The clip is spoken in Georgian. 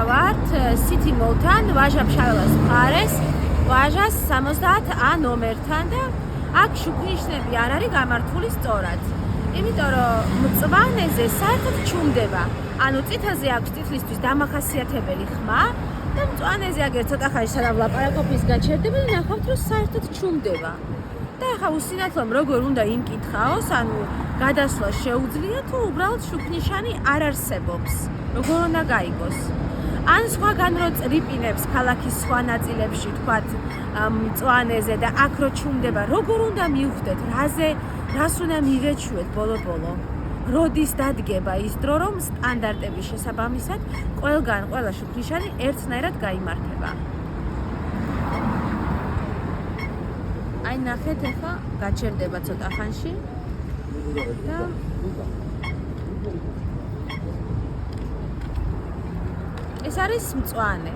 ვართ City Mall-თან, ვაჟა ფშაველას მხარეს, ვაჟას 70A ნომერთან და აქ შუქნიშნები არ არის გამართული სწორად. იმიტომ რომ მწვანეზე საერთოდ ჩუმდება. ანუ წითელზე აქვს წითლისთვის დამახასიათებელი ხმა და მწვანეზე აგერ ცოტა ხანი სანამ ლაპარაკობის გაჩერდება და ნახავთ რომ საერთოდ ჩუმდება. და ახლა უსინათლომ როგორ უნდა იმკითხაოს, ანუ გადასვლა შეუძლია თუ უბრალოდ შუქნიშანი არ არსებობს. როგორ უნდა გაიგოს? ან სხვაგან რო წრიპინებს ქალაქის სხვა ნაწილებში, თქვათ, მწვანეზე და აქ რო ჩუმდება, როგორ უნდა მივხვდეთ, რას უნდა მივეჩუეთ ბოლო-ბოლო? როდის დადგება ის დრო, რომ სტანდარტების შესაბამისად ყველა შუქნიშანი ერთნაირად გაიმართება? აი ნახეთ ახლა გაჩერდება ცოტა ხანში და ეს არის მწვანე.